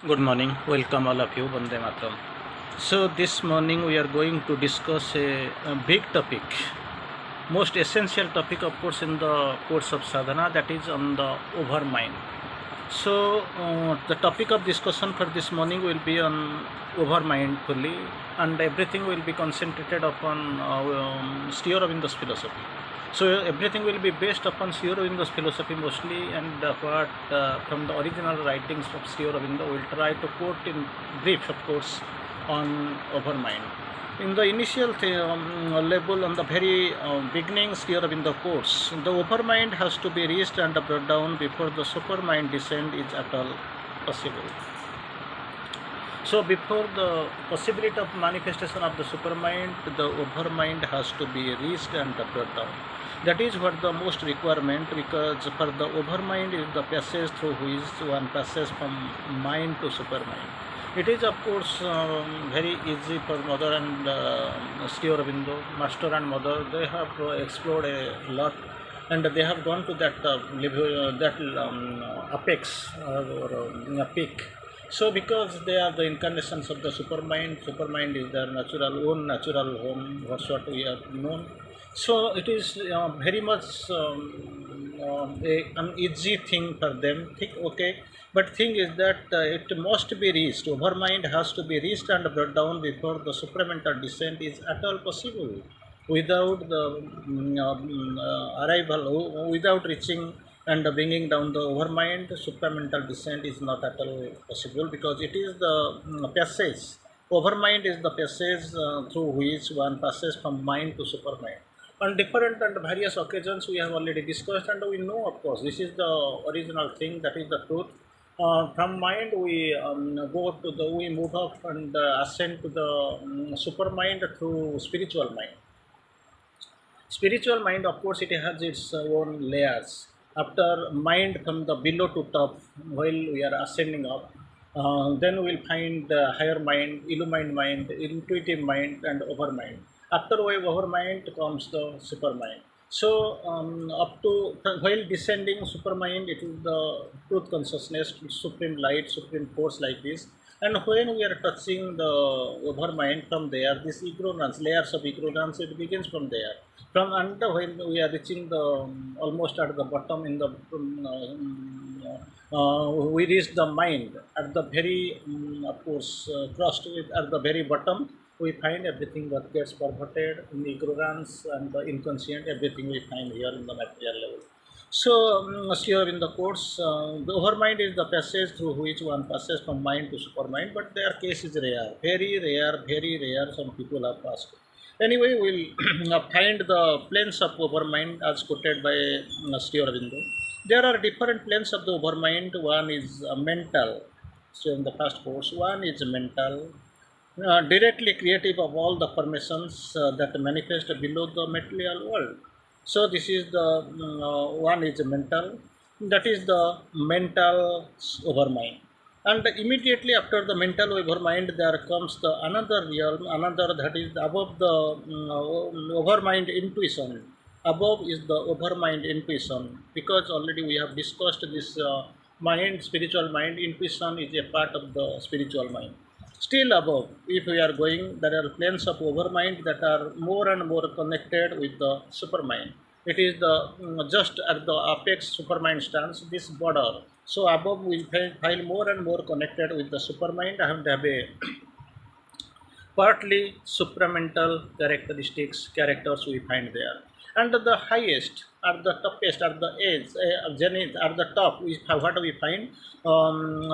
Good morning, welcome all of you, Vande Mataram. So, this morning we are going to discuss a big topic, most essential topic, of course, in the course of sadhana, that is on the overmind. So, the topic of discussion for this morning will be on overmind fully, and everything will be concentrated upon Sri Aurobindo's philosophy. So, everything will be based upon Sri Aurobindo's philosophy mostly, and what from the original writings of Sri Aurobindo we will try to quote in brief, of course, on overmind. In the initial level, on the very beginning, Sri Aurobindo quotes, the overmind has to be reached and brought down before the supermind descent is at all possible. So, before the possibility of manifestation of the supermind, the overmind has to be reached and brought down. That is what the most requirement, because for the overmind is the passage through which one passes from mind to supermind. It is, of course, very easy for mother and Sri Aurobindo, master and mother. They have explored a lot, and they have gone to that apex or peak. So, because they are the incarnations of the supermind is their natural home. That's what we have known. So, it is very much an easy thing for them. Think okay, but thing is that it must be reached. Overmind has to be reached and brought down before the supramental descent is at all possible. Without the arrival, without reaching and bringing down the overmind, supramental descent is not at all possible, because it is the passage. Overmind is the passage through which one passes from mind to supermind. On different and various occasions we have already discussed, and we know, of course, this is the original thing, that is the truth. From mind we move up and ascend to the supermind through spiritual mind. Spiritual mind, of course, it has its own layers. After mind, from the below to top, while we are ascending up, then we will find higher mind, illumined mind, intuitive mind, and overmind. After overmind comes the supermind. So, up to while descending supermind, it is the truth consciousness, supreme light, supreme force, like this. And when we are touching the overmind, from there, this ignorance, layers of ignorance, it begins from there. From under, when we are reaching the almost at the bottom in the we reach the mind at the very of course crust at the very bottom. We find everything that gets perverted in ignorance and the inconscient, everything we find here in the material level. So, here in the course, the overmind is the passage through which one passes from mind to supermind, but their case is rare, very rare, very rare. Some people have passed. Anyway, we'll find the planes of overmind as quoted by Sri Aurobindo. There are different planes of the overmind. One is mental. So, in the first course, one is mental, directly creative of all the formations that manifest below the material world. So this is the one is mental, that is the mental overmind. And immediately after the mental overmind, there comes the another realm, another, that is above the overmind, intuition. Above is the overmind intuition, because already we have discussed this mind, spiritual mind. Intuition is a part of the spiritual mind. Still above, if we are going, there are planes of overmind that are more and more connected with the supermind. It is the just at the apex supermind stands this border. So above we find more and more connected with the supermind and have a partly supramental characters we find there. And the highest, at the toppest, at the edge, zenith, at the top, what we find.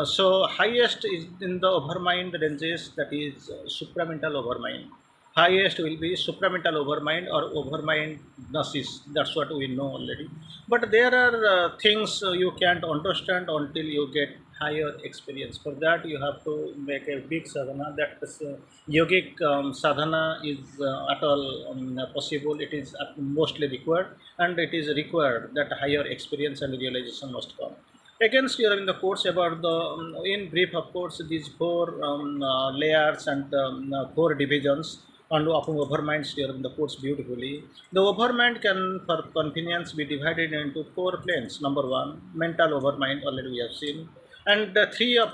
So highest is in the overmind ranges, that is supramental overmind. Highest will be supramental overmind or overmind gnosis. That's what we know already. But there are things you can't understand until you get higher experience. For that, you have to make a big sadhana. That is, yogic sadhana is at all possible. It is mostly required, and it is required that higher experience and realization must come. Again, here in the course about the in brief, of course, these four layers and four divisions on overmind here in the course beautifully. The overmind can, for convenience, be divided into four planes. Number one, mental overmind, already we have seen. And the three of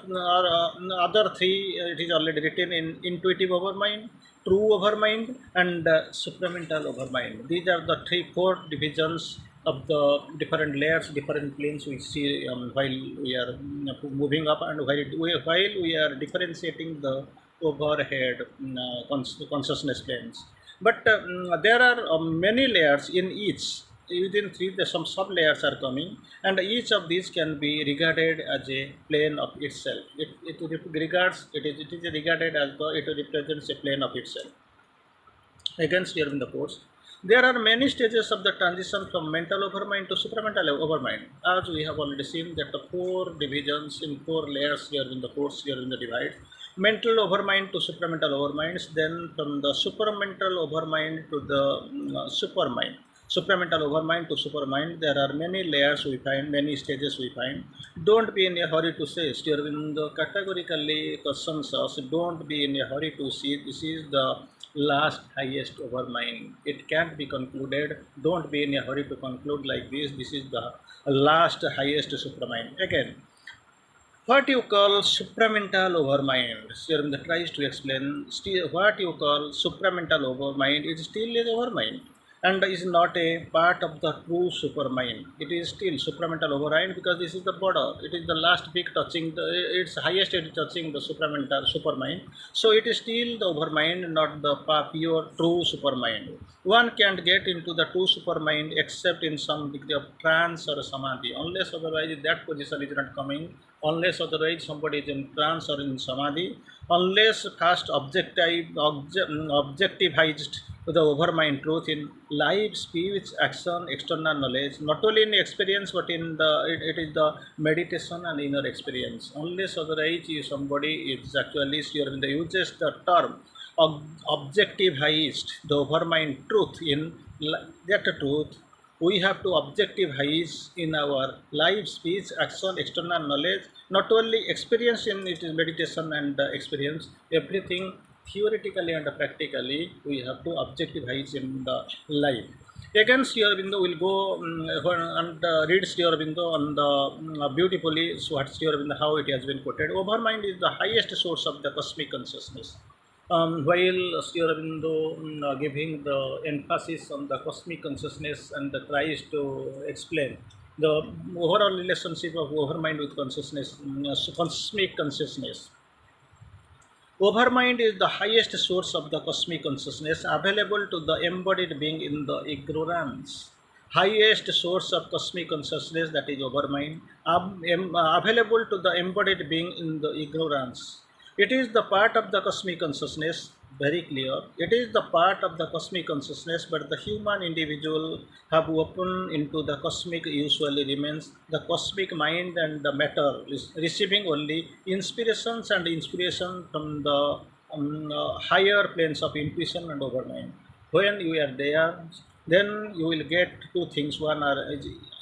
other three, it is already written in intuitive overmind, true overmind, and supramental overmind. These are the four divisions of the different layers, different planes we see while we are moving up, and while we are differentiating the overhead consciousness planes. But there are many layers in each. Within three, some sub layers are coming, and each of these can be regarded as a plane of itself. It is regarded as the it represents a plane of itself. Against here in the course, there are many stages of the transition from mental overmind to supramental overmind. As we have already seen that the four divisions in four layers here in the course, here in the divide. Mental overmind to supramental overminds, then from the supramental overmind to the supermind. Supramental overmind to supermind, there are many layers we find, many stages we find. Don't be in a hurry to say. Sri Aurobindo categorically questions us, don't be in a hurry to see. This is the last highest overmind. It can't be concluded. Don't be in a hurry to conclude like this. This is the last highest supramind. Again, what you call supramental overmind, Sri Aurobindo tries to explain what you call supramental overmind is still is overmind and is not a part of the true supermind. It is still supramental overmind because this is the border. It is the last peak touching the its highest edge touching the supramental supermind. So it is still the overmind, not the pure true supermind. One can't get into the true supermind except in some degree of trance or samadhi. Unless otherwise that position is not coming. Unless otherwise somebody is in trance or in samadhi. Unless first objectivized the overmind truth in life, speech, action, external knowledge, not only in experience but in it is the meditation and inner experience. Unless otherwise somebody is actually here in the uses the term objectivized the overmind truth in that truth. We have to objectivize in our life, speech, action, external knowledge, not only experience in it is meditation and experience, everything theoretically and practically we have to objectivize in the life. Again, Sri Aurobindo will go and read Sri Aurobindo on the beautifully what Sri Aurobindo how it has been quoted. Overmind is the highest source of the cosmic consciousness. While Sri Aurobindo giving the emphasis on the cosmic consciousness and tries to explain the overall relationship of overmind with consciousness, cosmic consciousness. Overmind is the highest source of the cosmic consciousness available to the embodied being in the ignorance. Highest source of cosmic consciousness, that is overmind, available to the embodied being in the ignorance. It is the part of the cosmic consciousness, very clear. It is the part of the cosmic consciousness, but the human individual have opened into the cosmic usually remains the cosmic mind and the matter is receiving only inspirations and inspiration from the higher planes of intuition and overmind. When you are there, then you will get two things. One are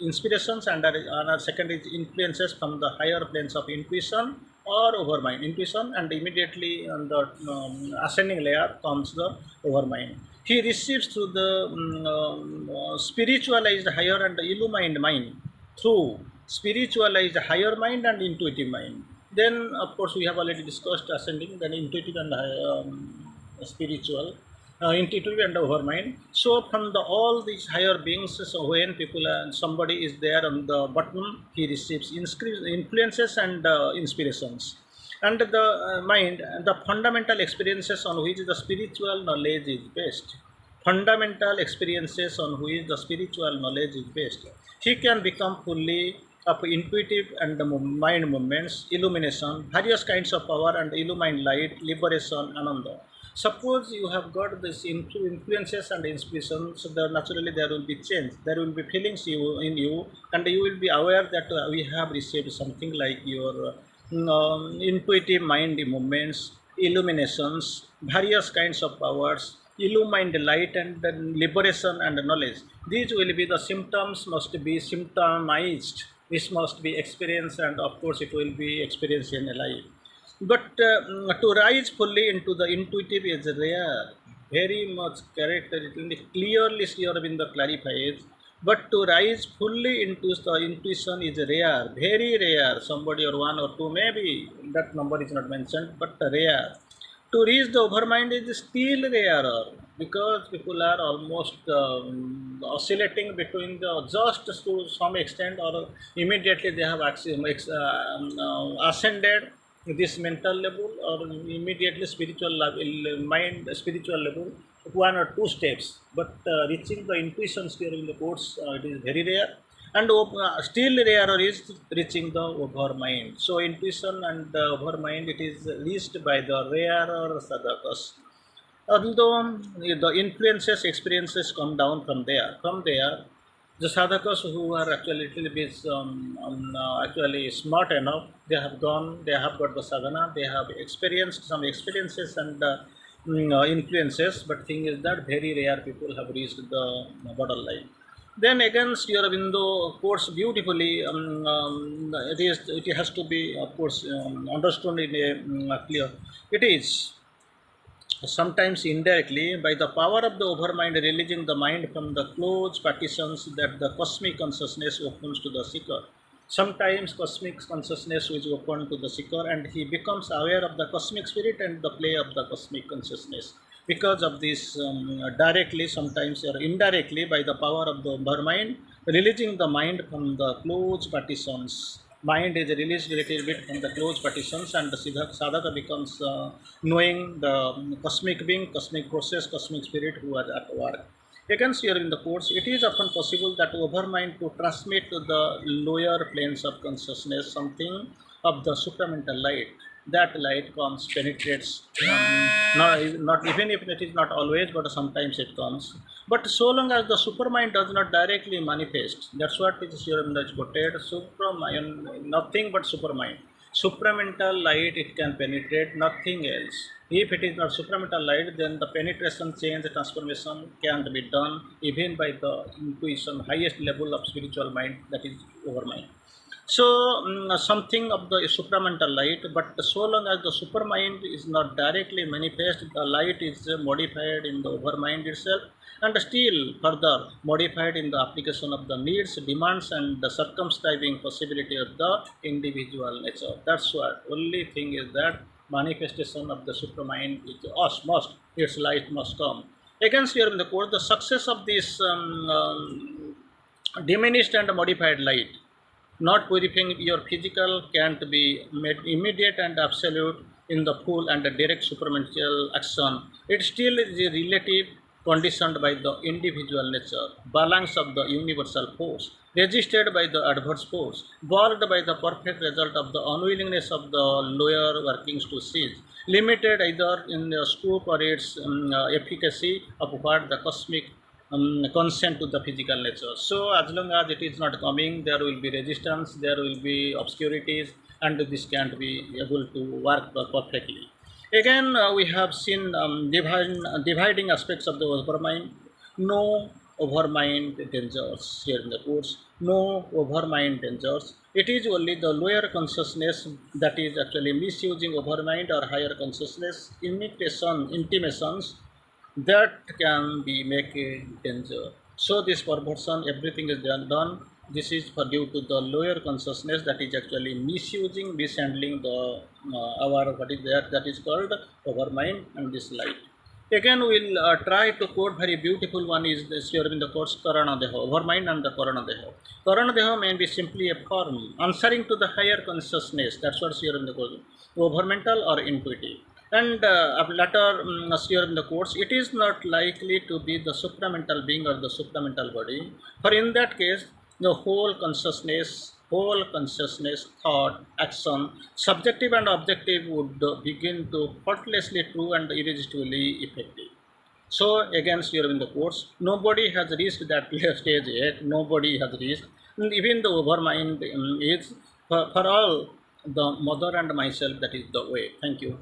inspirations and another second is influences from the higher planes of intuition or overmind. Intuition, and immediately on the ascending layer comes the overmind. He receives through the spiritualized higher and illumined mind, through spiritualized higher mind and intuitive mind. Then of course we have already discussed ascending, then intuitive and spiritual, intuitive and overmind. So from the all these higher beings, so when people somebody is there on the bottom, he receives influences and inspirations. And the mind, the fundamental experiences on which the spiritual knowledge is based. Fundamental experiences on which the spiritual knowledge is based. He can become fully of intuitive and mind movements, illumination, various kinds of power and illumined light, liberation, ananda. Suppose you have got this influences and inspirations, so naturally there will be change. There will be feelings in you, and you will be aware that we have received something like your intuitive mind movements, illuminations, various kinds of powers, illumined light, and then liberation and knowledge. These will be the symptoms, must be symptomized. This must be experienced, and of course, it will be experienced in a life. But to rise fully into the intuitive is rare, very much character. Clearly, Sri Aurobindo clarifies But to rise fully into the intuition is rare, very rare. Somebody or one or two, maybe that number is not mentioned, but rare. To reach the overmind is still rarer because people are almost oscillating between the just to some extent or immediately they have ascended this mental level or immediately spiritual level, mind spiritual level, one or two steps. But reaching the intuition sphere in the course, it is very rare. And still rarer is reaching the over mind. So intuition and over mind, it is reached by the rarer sadhakas. Although the influences, experiences come down from there. From there, the sadhakas who are actually little bit actually smart enough, they have gone, they have got the sadhana, they have experienced some experiences and influences. But thing is that very rare people have reached the borderline. Then again, Sri Aurobindo quotes beautifully. It has to be, of course, understood in a clear. It is sometimes indirectly by the power of the overmind releasing the mind from the closed partitions that the cosmic consciousness opens to the seeker. Sometimes cosmic consciousness is open to the seeker and he becomes aware of the cosmic spirit and the play of the cosmic consciousness. Because of this, directly, sometimes or indirectly, by the power of the overmind, releasing the mind from the closed partitions. Mind is released a little bit from the closed partitions, and the sadhaka becomes knowing the cosmic being, cosmic process, cosmic spirit who are at work. Again, here in the course, it is often possible that overmind to transmit to the lower planes of consciousness something of the supramental light. That light comes, penetrates, not even if it is not always, but sometimes it comes. But so long as the supermind does not directly manifest, that's what is here in the quoted, supermind, nothing but supermind. Supramental light it can penetrate, nothing else. If it is not supramental light, then the penetration, change, transformation can be done even by the intuition, highest level of spiritual mind, that is overmind. So something of the supramental light, but so long as the supermind is not directly manifest, the light is modified in the overmind itself, and still further modified in the application of the needs, demands, and the circumscribing possibility of the individual nature. That's what only thing is that manifestation of the supramind is us must, its light must come. Against here in the course, the success of this diminished and modified light not purifying your physical can't be made immediate and absolute in the full and the direct supramental action. It still is a relative conditioned by the individual nature, balance of the universal force, resisted by the adverse force, worked by the perfect result of the unwillingness of the lower workings to cease, limited either in the scope or its efficacy of what the cosmic consent to the physical nature. So as long as it is not coming, there will be resistance, there will be obscurities, and this can't be able to work perfectly. Again, we have seen dividing aspects of the overmind. No overmind dangers here in the course. No overmind dangers. It is only the lower consciousness that is actually misusing overmind or higher consciousness intimations that can be make a danger. So this perversion, everything is done. This is for due to the lower consciousness that is actually misusing, mishandling the our what is there that is called overmind and this light. Again, we'll try to quote very beautiful one is this here in the course Karana Deha, overmind and the Karana Deha. Karana Deha may be simply a form answering to the higher consciousness. That's what's here in the course, overmental or intuitive. And latter here in the course, it is not likely to be the supramental being or the supramental body. For in that case, the whole consciousness, thought, action, subjective and objective would begin to faultlessly true and irresistibly effective. So again, here in the course, nobody has reached that stage yet. Nobody has reached. And even the overmind is for all the mother and myself. That is the way. Thank you.